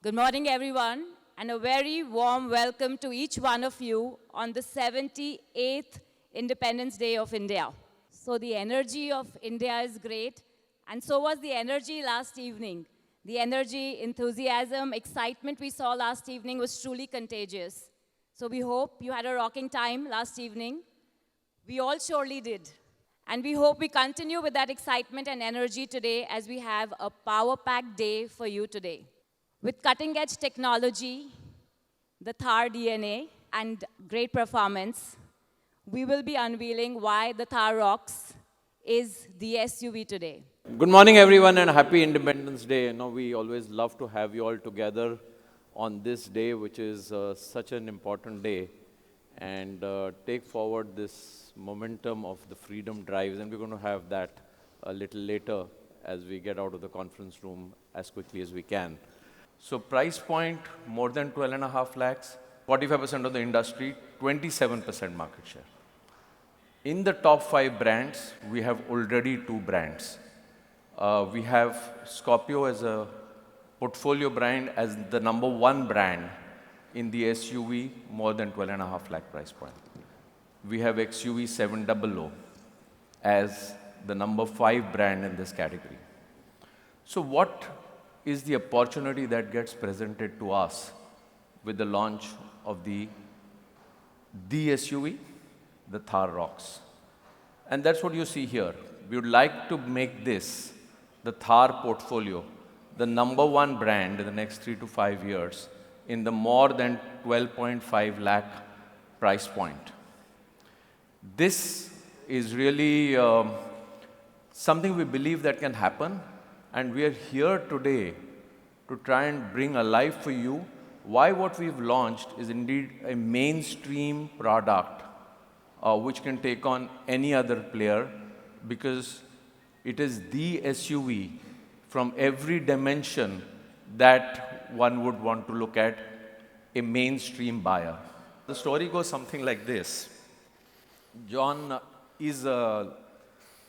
Good morning, everyone, and a very warm welcome to each one of you on the 78th Independence Day of India. So the energy of India is great, and so was the energy last evening. The energy, enthusiasm, excitement we saw last evening was truly contagious. So we hope you had a rocking time last evening. We all surely did. And we hope we continue with that excitement and energy today as we have a power-packed day for you today. With cutting-edge technology, the Thar DNA, and great performance, we will be unveiling why the Thar ROXX is the SUV today. Good morning, everyone, and happy Independence Day. We always love to have you all together on this day, which is such an important day, and take forward this momentum of the freedom drives, and we're going to have that a little later as we get out of the conference room as quickly as we can. So price point, more than 12.5 lakhs, 45% of the industry, 27% market share. In the top 5 brands, we have already 2 brands. We have Scorpio as a portfolio brand as the number 1 brand in the SUV, more than 12.5 lakh price point. We have XUV 700 as the number 5 brand in this category. So what is the opportunity that gets presented to us with the launch of the SUV, the Thar ROXX? And that's what you see here. We would like to make this, the Thar portfolio, the number 1 brand in the next 3 to 5 years in the more than 12.5 lakh price point. This is really something we believe that can happen, and we are here today to try and bring alive for you why what we've launched is indeed a mainstream product which can take on any other player, because it is the SUV from every dimension that one would want to look at a mainstream buyer. The story goes something like this. John is a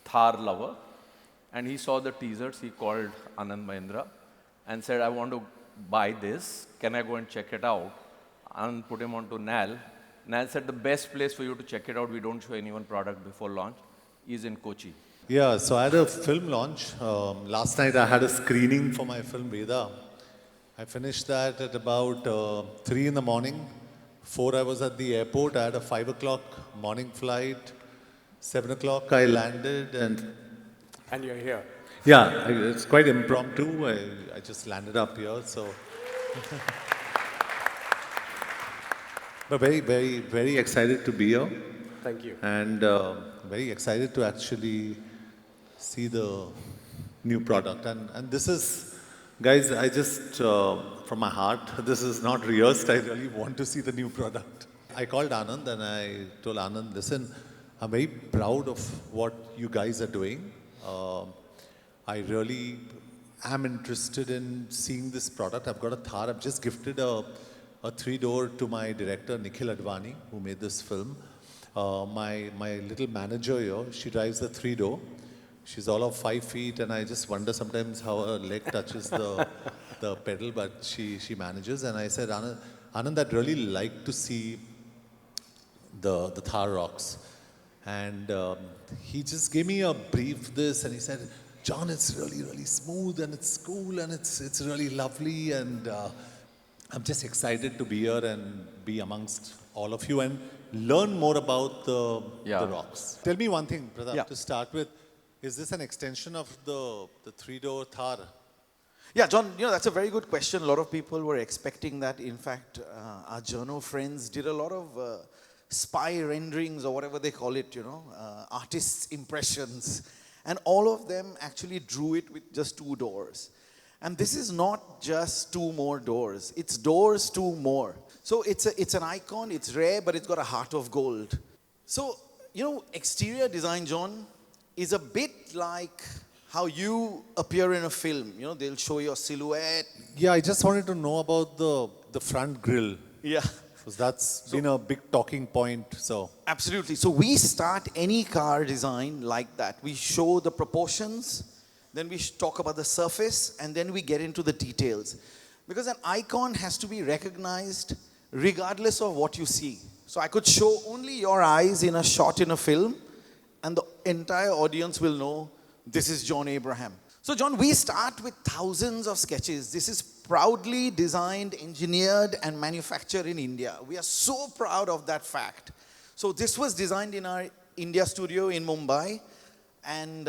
Thar lover, and he saw the teasers. He called Anand Mahindra and said, I want to buy this. Can I go and check it out? Anand put him on to Nal. Nal said, the best place for you to check it out, we don't show anyone product before launch, is in Kochi. Yeah, so I had a film launch. Last night I had a screening for my film Veda. I finished that at about 3 in the morning. 4 I was at the airport. I had a 5 o'clock morning flight. 7 o'clock I landed, And you're here. yeah, it's quite impromptu. I just landed up here, so. But very excited to be here. Thank you. And very excited to actually see the new product. And this is, guys, I just, from my heart, this is not rehearsed. I really want to see the new product. I called Anand and I told Anand, listen, I'm very proud of what you guys are doing. I really am interested in seeing this product. I've got a Thar. I've just gifted a 3-door to my director, Nikhil Advani, who made this film. My little manager here, she drives the 3-door. She's all of 5 feet, and I just wonder sometimes how her leg touches the pedal, but she manages. And I said, Anand, I'd really like to see the Thar ROXX. And he just gave me a brief this, and he said, John, it's really smooth, and it's cool, and it's really lovely, and I'm just excited to be here and be amongst all of you and learn more about the ROXX. Tell me one thing, Pradap, to start with. Is this an extension of the 3-door Thar? Yeah, John, that's a very good question. A lot of people were expecting that. In fact, our journo friends did a lot of spy renderings or whatever they call it, artists' impressions. And all of them actually drew it with just 2 doors. And this is not just 2 more doors. It's doors 2 more. So it's an icon, it's rare, but it's got a heart of gold. So, exterior design, John, is a bit like how you appear in a film. They'll show your silhouette. Yeah, I just wanted to know about the front grille. Yeah. Because that's been a big talking point, so. Absolutely. So we start any car design like that. We show the proportions, then we talk about the surface, and then we get into the details. Because an icon has to be recognized regardless of what you see. So I could show only your eyes in a shot in a film, and the entire audience will know this is John Abraham. So John, we start with thousands of sketches. This is proudly designed, engineered, and manufactured in India. We are so proud of that fact. So this was designed in our India studio in Mumbai. And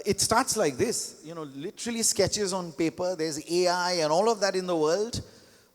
it starts like this, literally sketches on paper. There's AI and all of that in the world.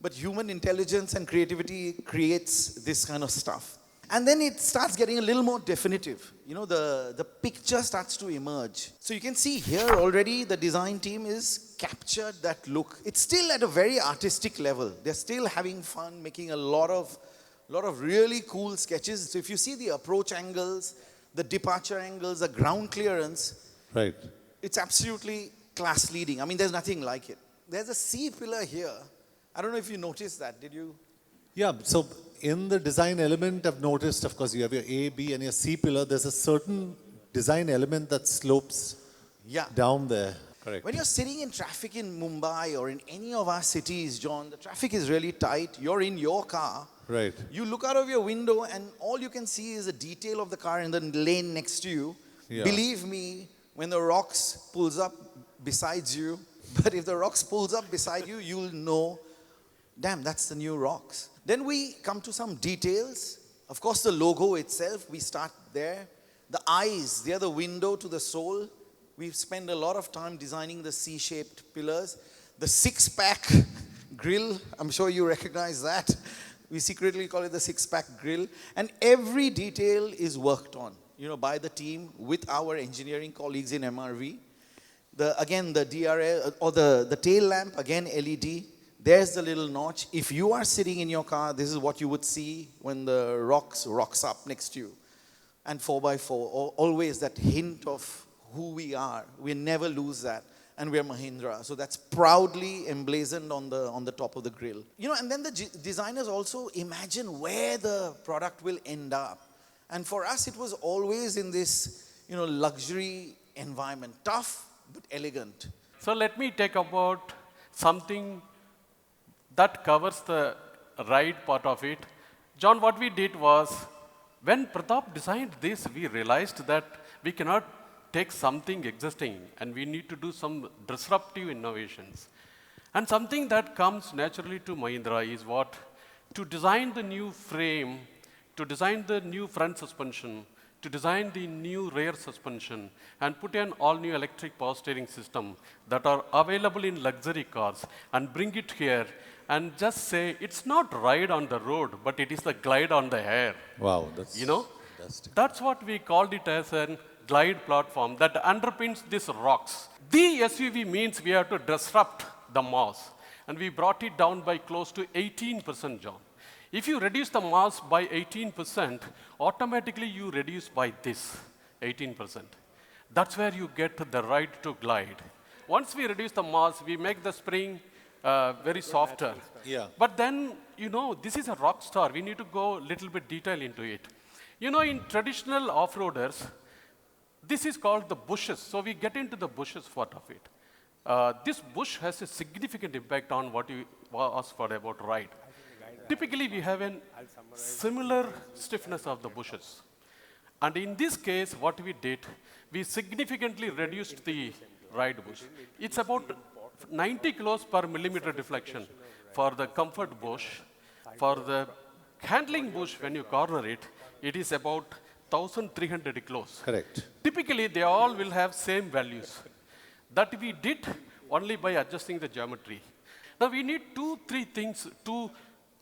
But human intelligence and creativity creates this kind of stuff. And then it starts getting a little more definitive. The picture starts to emerge. So you can see here already the design team is captured that look. It's still at a very artistic level. They're still having fun, making a lot of really cool sketches. So if you see the approach angles, the departure angles, the ground clearance, Right. it's absolutely class leading. I mean, there's nothing like it. There's a C pillar here. I don't know if you noticed that. Did you? Yeah, so in the design element, I've noticed, of course, you have your A, B, and your C pillar. There's a certain design element that slopes down there. Correct. When you're sitting in traffic in Mumbai or in any of our cities, John, the traffic is really tight. You're in your car. Right. You look out of your window and all you can see is a detail of the car in the lane next to you. Yeah. Believe me, when the ROXX pulls up besides you, but if the ROXX pulls up beside you, you'll know, damn, that's the new ROXX. Then we come to some details. Of course, the logo itself, we start there. The eyes, they're the window to the soul. We've spent a lot of time designing the C-shaped pillars. The six-pack grill, I'm sure you recognize that. We secretly call it the six-pack grill. And every detail is worked on, by the team with our engineering colleagues in MRV. Again, the DRL, or the tail lamp, again, LED. There's the little notch. If you are sitting in your car, this is what you would see when the ROXX rocks up next to you. And 4x4, always that hint of who we are. We never lose that. And we're Mahindra. So that's proudly emblazoned on the top of the grill. And then the designers also imagine where the product will end up. And for us, it was always in this, luxury environment. Tough, but elegant. So let me take about something that covers the ride part of it. John, what we did was, when Pratap designed this, we realized that we cannot take something existing and we need to do some disruptive innovations. And something that comes naturally to Mahindra is what? To design the new frame, to design the new front suspension, to design the new rear suspension, and put an all-new electric power steering system that are available in luxury cars, and bring it here and just say, it's not ride on the road, but it is the glide on the air. Wow, that's fantastic. That's what we called it as a glide platform that underpins this ROXX. The SUV means we have to disrupt the mass, and we brought it down by close to 18%, John. If you reduce the mass by 18%, automatically you reduce by this 18%. That's where you get the ride to glide. Once we reduce the mass, we make the spring very softer. Yeah. But then, this is a rock star. We need to go a little bit detail into it. In traditional off-roaders, this is called the bushes. So we get into the bushes part of it. This bush has a significant impact on what you asked for about ride. Typically, we have a similar stiffness of the bushes. And in this case, what we did, we significantly reduced the ride bush. It's about 90 kilos per millimeter deflection for the comfort bush. For the handling bush, when you corner it, it is about 1,300 kilos. Correct. Typically, they all will have same values. That we did only by adjusting the geometry. Now, we need 2-3 things to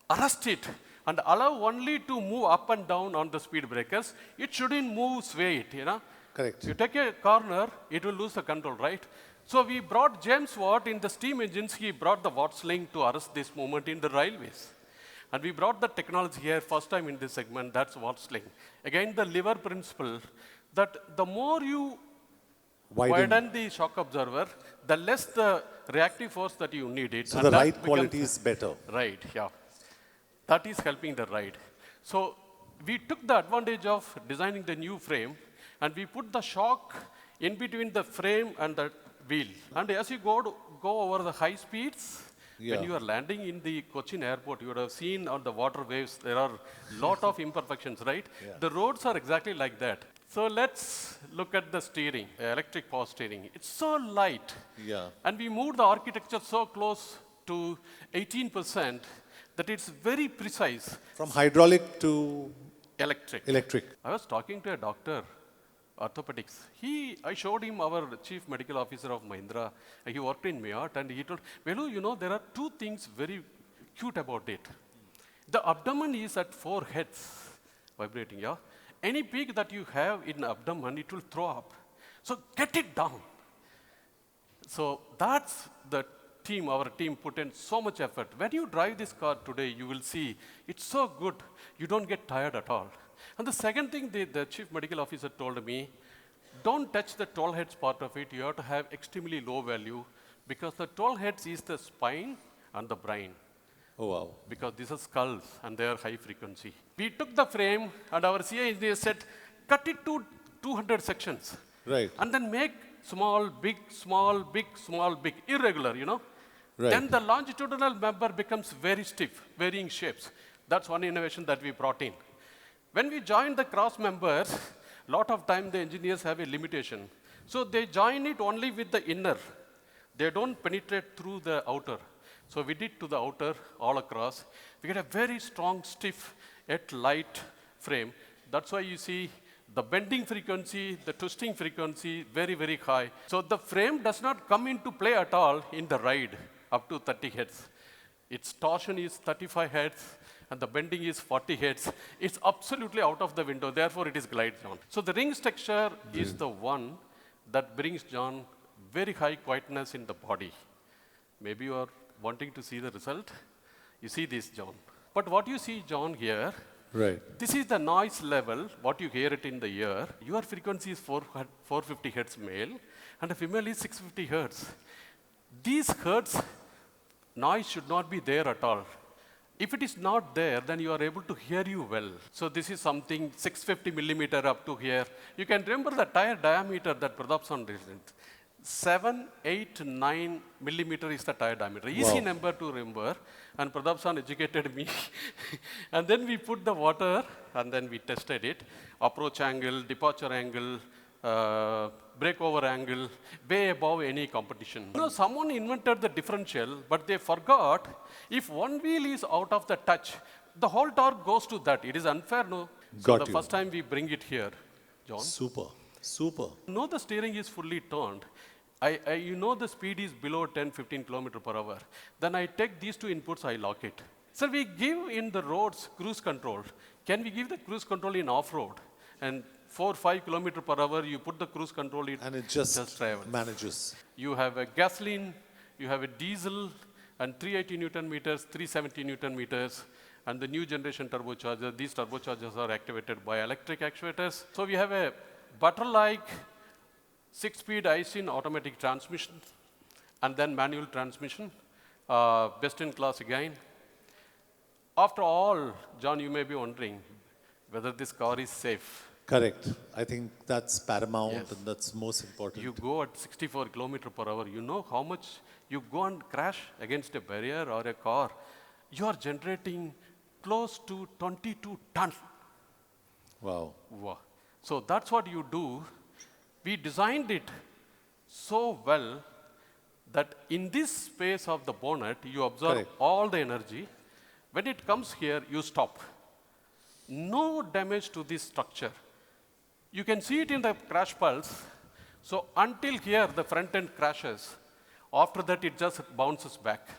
arrest it and allow only to move up and down on the speed breakers. It shouldn't move, sway it, Correct. You take a corner, it will lose the control, right? So we brought James Watt in the steam engines. He brought the Watt sling to arrest this movement in the railways. And we brought the technology here first time in this segment, that's Watt sling. Again, the lever principle, that the more you widen the shock absorber, the less the reactive force that you need it. So the ride quality is better. Right, yeah. That is helping the ride. So we took the advantage of designing the new frame, and we put the shock in between the frame and the wheel. And as you go over the high speeds, When you are landing in the Cochin airport, you would have seen on the water waves, there are lot of imperfections, right? The roads are exactly like that. So let's look at the steering, electric power steering. It's so light. Yeah. And we moved the architecture so close to 18% that it's very precise. From hydraulic to Electric. electric. I was talking to a doctor, orthopedics. I showed him our chief medical officer of Mahindra. He worked in Mayot, and he told, Velu, you know, there are two things very cute about it. The abdomen is at 4 heads, vibrating, yeah? Any peak that you have in abdomen, it will throw up. So get it down. So that's the team, our team put in so much effort. When you drive this car today, you will see it's so good, you don't get tired at all. And the second thing the chief medical officer told me, don't touch the 12 heads part of it, you have to have extremely low value because the 12 heads is the spine and the brain. Oh, wow. Because these are skulls and they are high frequency. We took the frame and our CA engineer said, cut it to 200 sections. Right. And then make small, big, small, big, small, big, irregular, you know. Right. Then the longitudinal member becomes very stiff, varying shapes. That's one innovation that we brought in. When we join the cross members, lot of time the engineers have a limitation. So they join it only with the inner. They don't penetrate through the outer. So we did to the outer all across. We get a very strong, stiff, yet light frame. That's why you see the bending frequency, the twisting frequency, very, very high. So the frame does not come into play at all in the ride up to 30 heads. Its torsion is 35 heads and the bending is 40 heads. It's absolutely out of the window, therefore it is glide John. So the rings texture is the one that brings John very high quietness in the body. Maybe you are wanting to see the result. You see this, John. But what you see, John, here, Right. this is the noise level, what you hear it in the ear. Your frequency is 450 hertz male, and a female is 650 hertz. These hertz, noise should not be there at all. If it is not there, then you are able to hear you well. So this is something 650 millimeter up to here. You can remember the tire diameter that Pratap did. 7, 8, 9 millimeter is the tire diameter. Easy number to remember. And Pratap educated me. And then we put the water and then we tested it. Approach angle, departure angle, breakover angle, way above any competition. You know, someone invented the differential, but they forgot if one wheel is out of the touch, the whole torque goes to that. It is unfair, no? So the first time we bring it here, John. Super. Super. You know the steering is fully turned. You know the speed is below 10, 15 kilometer per hour. Then I take these two inputs, I lock it. So we give in the roads cruise control. Can we give the cruise control in off-road? And 4, 5 kilometer per hour, you put the cruise control in. And it just travels. manages. You have a gasoline, you have a diesel, and 380 Newton meters, 370 Newton meters, and the new generation turbocharger. These turbochargers are activated by electric actuators. So we have a butter-like 6-speed IC automatic transmission, and then manual transmission, best in class again. After all, John, you may be wondering whether this car is safe. Correct. I think that's paramount Yes. and that's most important. You go at 64 kilometer per hour, you know how much you go and crash against a barrier or a car. You are generating close to 22 tons. Wow. Wow. So that's what you do. We designed it so well that in this space of the bonnet, you absorb Correct. all the energy. When it comes here, you stop. No damage to this structure. You can see it in the crash pulse. So until here, the front end crashes. After that, it just bounces back.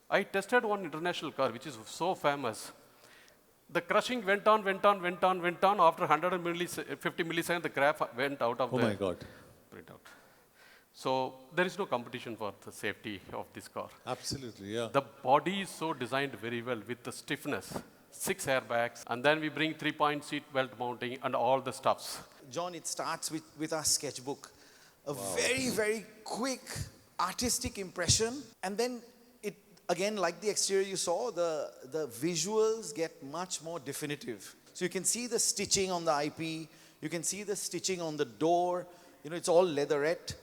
I tested one international car, which is so famous. The crushing went on. After 150 milliseconds, the graph went out of Oh the my God. printout. So there is no competition for the safety of this car. Absolutely, yeah. The body is so designed very well with the stiffness. 6 airbags, and then we bring 3-point seat belt mounting and all the stuffs. John, it starts with our sketchbook. A very, very quick artistic impression. And then it, again, like the exterior you saw, the visuals get much more definitive. So you can see the stitching on the IP. You can see the stitching on the door. You know, it's all leatherette.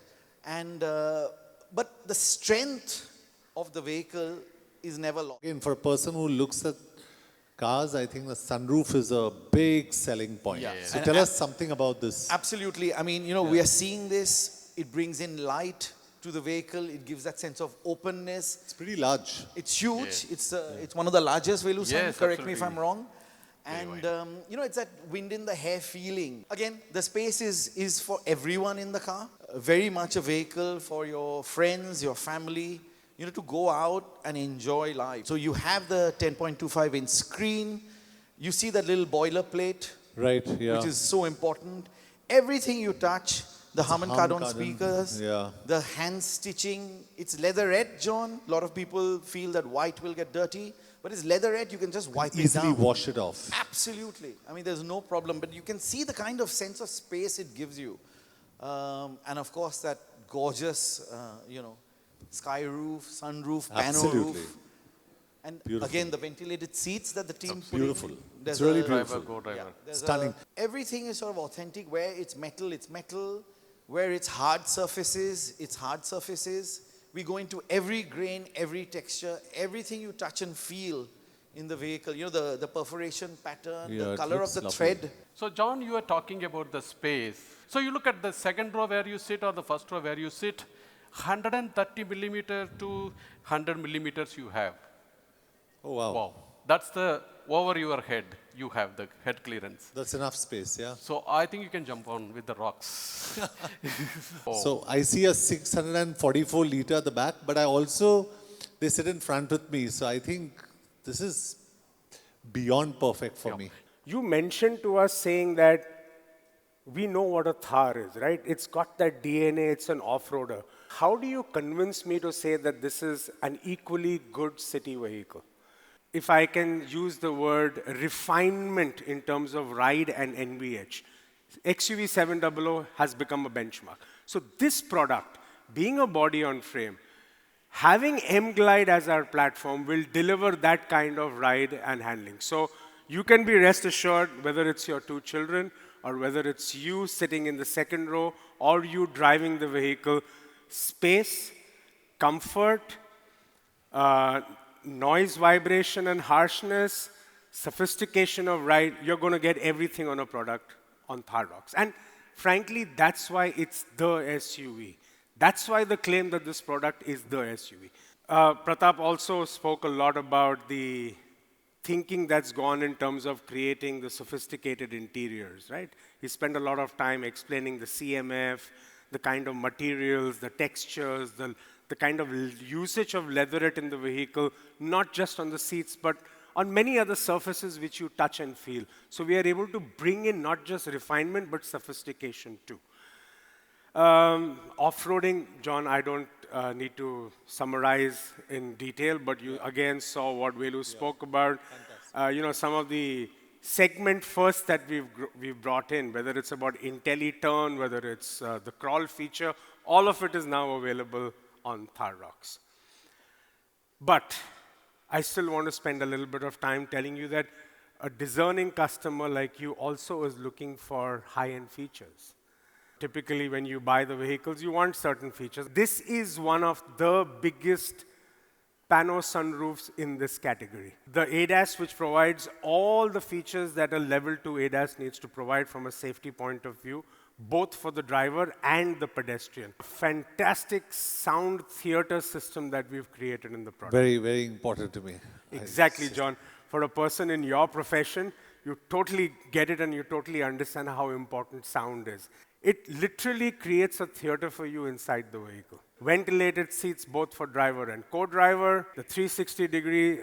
And, but the strength of the vehicle is never lost. Again, for a person who looks at cars, I think the sunroof is a big selling point. Yeah. So And tell us something about this. Absolutely. I mean, we are seeing this. It brings in light to the vehicle. It gives that sense of openness. It's pretty large. It's huge. It's one of the largest Velusan. Yes, Correct me if absolutely. I'm wrong. And it's that wind in the hair feeling. Again, the space is for everyone in the car. Very much a vehicle for your friends, your family. To go out and enjoy life. So you have the 10.25 inch screen. You see that little boilerplate, Right, yeah. which is so important. Everything you touch, the Harman Kardon Kardon, speakers, yeah. the hand stitching, it's leatherette, John. A lot of people feel that white will get dirty, but it's leatherette, you can just wipe it Easily down. wash it off. Absolutely. I mean, there's no problem, but you can see the kind of sense of space it gives you. And of course, that gorgeous, sky roof, sunroof, pano Absolutely. roof. And Beautiful. again, the ventilated seats that the team put Beautiful. in. It's There's really a- beautiful. Driver, co-driver. there's Stunning. everything is sort of authentic. Where it's metal, where it's hard surfaces. We go into every grain, every texture, everything you touch and feel in the vehicle. The perforation pattern, Yeah, the it color of looks the lovely. thread. So John, you are talking about the space. So you look at the second row where you sit or the first row where you sit, 130 millimeter to 100 millimeters you have. Oh, wow. Wow. That's the over your head. You have the head clearance. That's enough space, yeah. So I think you can jump on with the rocks. So I see a 644 liter at the back, but they sit in front with me. So I think this is beyond perfect for me. You mentioned to us saying that we know what a Thar is, right? It's got that DNA, it's an off-roader. How do you convince me to say that this is an equally good city vehicle? If I can use the word refinement in terms of ride and NVH, XUV 700 has become a benchmark. So this product, being a body on frame, having M-Glide as our platform will deliver that kind of ride and handling. So you can be rest assured, whether it's your two children or whether it's you sitting in the second row or you driving the vehicle, space, comfort, noise, vibration, and harshness, sophistication of ride, you're going to get everything on a product on Thar ROXX. And frankly, that's why it's the SUV. That's why the claim that this product is the SUV. Pratap also spoke a lot about the thinking that's gone in terms of creating the sophisticated interiors, right? He spent a lot of time explaining the CMF, the kind of materials, the textures, the kind of usage of leatherette in the vehicle, not just on the seats, but on many other surfaces which you touch and feel. So we are able to bring in not just refinement, but sophistication too. Off-roading, John, I don't need to summarize in detail, but you again saw what Velu spoke about. Some of the segment first that we've brought in, whether it's about IntelliTurn, whether it's the crawl feature, all of it is now available on Thar ROXX. But I still want to spend a little bit of time telling you that a discerning customer like you also is looking for high-end features. Typically, when you buy the vehicles, you want certain features. This is one of the biggest pano sunroofs in this category. The ADAS, which provides all the features that a level 2 ADAS needs to provide from a safety point of view, both for the driver and the pedestrian. Fantastic sound theater system that we've created in the product. Very, very important to me. Exactly, John. For a person in your profession, you totally get it and you totally understand how important sound is. It literally creates a theater for you inside the vehicle. Ventilated seats both for driver and co-driver, the 360-degree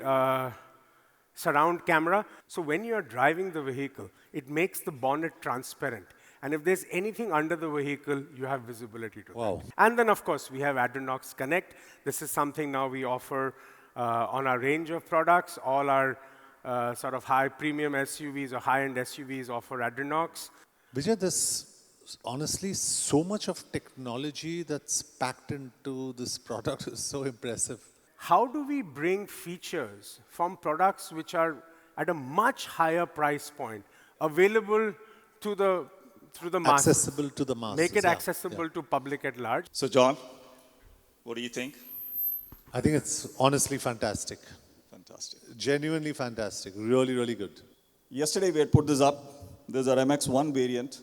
surround camera. So when you're driving the vehicle, it makes the bonnet transparent. And if there's anything under the vehicle, you have visibility to Wow. that. And then, of course, we have Adrenox Connect. This is something now we offer on our range of products. All our sort of high premium SUVs or high-end SUVs offer Adrenox. Vijay, there's honestly so much of technology that's packed into this product is so impressive. How do we bring features from products which are at a much higher price point available to the masses? Accessible to the masses. Make it yeah, accessible to public at large. So, John, what do you think? I think it's honestly fantastic. Fantastic. Genuinely fantastic. Really, really good. Yesterday we had put this up. There's our MX-1 variant.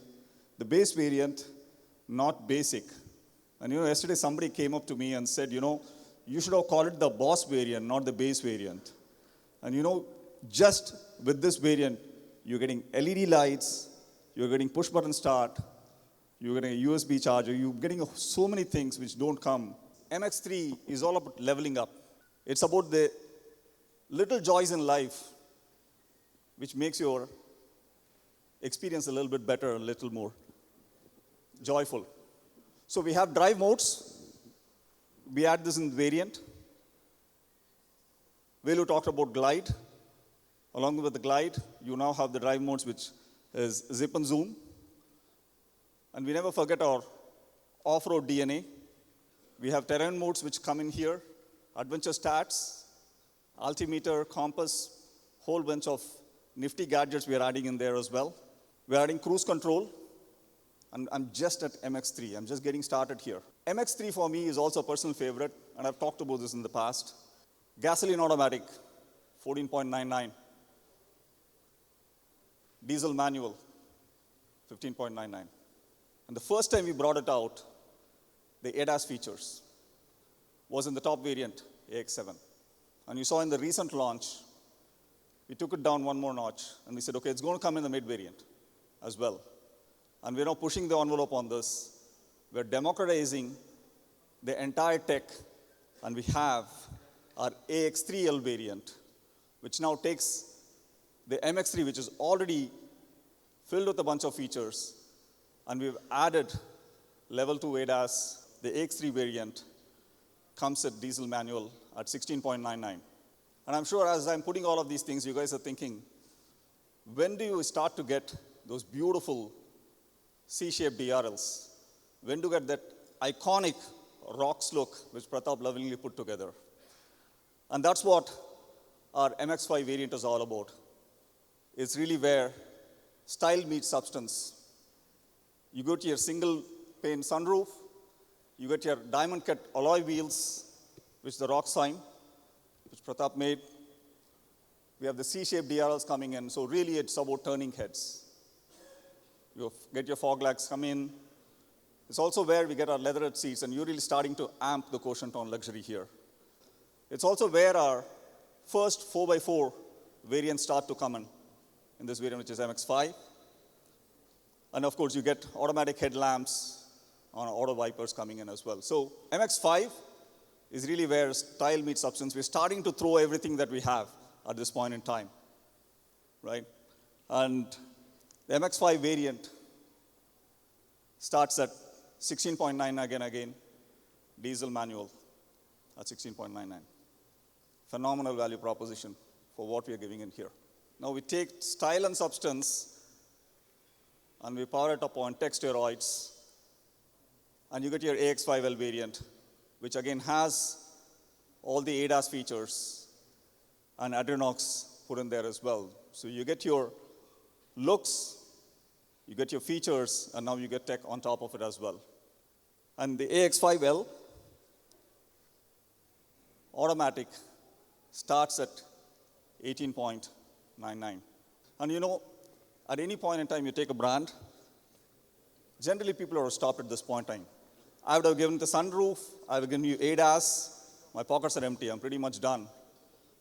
The base variant, not basic. And yesterday somebody came up to me and said, you should have called it the boss variant, not the base variant. And just with this variant, you're getting LED lights, you're getting push button start, you're getting a USB charger, you're getting so many things which don't come. MX-3 is all about leveling up. It's about the little joys in life which makes your experience a little bit better, a little more joyful. So we have drive modes. We add this in variant. Velu talked about glide. Along with the glide, you now have the drive modes, which is zip and zoom. And we never forget our off-road DNA. We have terrain modes which come in here, adventure stats, altimeter, compass, whole bunch of nifty gadgets we are adding in there as well. We're adding cruise control. And I'm just at MX-3. I'm just getting started here. MX-3 for me is also a personal favorite, and I've talked about this in the past. Gasoline automatic, 14.99. Diesel manual, 15.99. And the first time we brought it out, the ADAS features was in the top variant, AX7. And you saw in the recent launch, we took it down one more notch, and we said, okay, it's going to come in the mid variant as well. And we're now pushing the envelope on this. We're democratizing the entire tech, and we have our AX3L variant, which now takes the MX3, which is already filled with a bunch of features, and we've added level 2 ADAS. The AX3 variant comes at diesel manual at 16.99. And I'm sure as I'm putting all of these things, you guys are thinking, when do you start to get those beautiful C-shaped DRLs? When do you get that iconic ROXX look, which Pratap lovingly put together? And that's what our MX-5 variant is all about. It's really where style meets substance. You go to your single pane sunroof, you get your diamond cut alloy wheels, which the ROXX sign, which Pratap made. We have the C-shaped DRLs coming in, so really it's about turning heads. You get your fog lights come in. It's also where we get our leatherette seats, and you're really starting to amp the quotient on luxury here. It's also where our first 4x4 variants start to come in this variant, which is MX-5. And of course, you get automatic headlamps on auto wipers coming in as well. So MX-5 is really where style meets substance. We're starting to throw everything that we have at this point in time, right? And the MX-5 variant starts at 16.9 again, diesel manual at 16.99. Phenomenal value proposition for what we are giving in here. Now we take style and substance and we power it up on tech steroids, and you get your AX5L variant, which again has all the ADAS features and Adrenox put in there as well. So you get your looks, you get your features, and now you get tech on top of it as well. And the AX5L automatic starts at 18.99. And at any point in time you take a brand, generally people are stopped at this point in time. I would have given the sunroof, I would have given you ADAS, my pockets are empty, I'm pretty much done.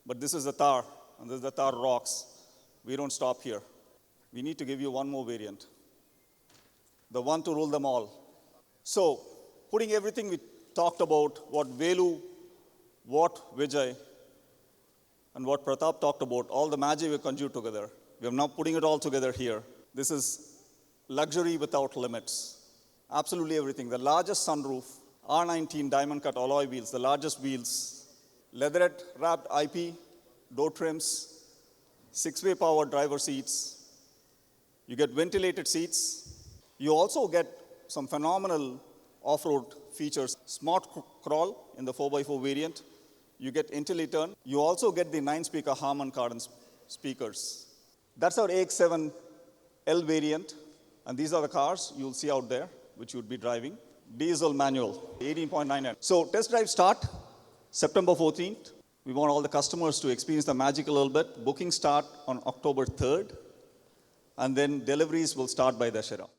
But this is the Thar, and this is the Thar ROXX. We don't stop here. We need to give you one more variant, the one to rule them all. So, putting everything we talked about, what Velu, what Vijay, and what Pratap talked about, all the magic we conjured together, we are now putting it all together here. This is luxury without limits. Absolutely everything. The largest sunroof, R19 diamond cut alloy wheels, the largest wheels, leatherette wrapped IP, door trims, 6-way power driver seats. You get ventilated seats. You also get some phenomenal off-road features. Smart crawl in the 4x4 variant. You get IntelliTurn. You also get the 9-speaker Harman Kardon speakers. That's our AX7L variant. And these are the cars you'll see out there, which you'd be driving. Diesel manual, 18.99. So test drive start September 14th, we want all the customers to experience the magic a little bit. Bookings start on October 3rd, and then deliveries will start by Dashera.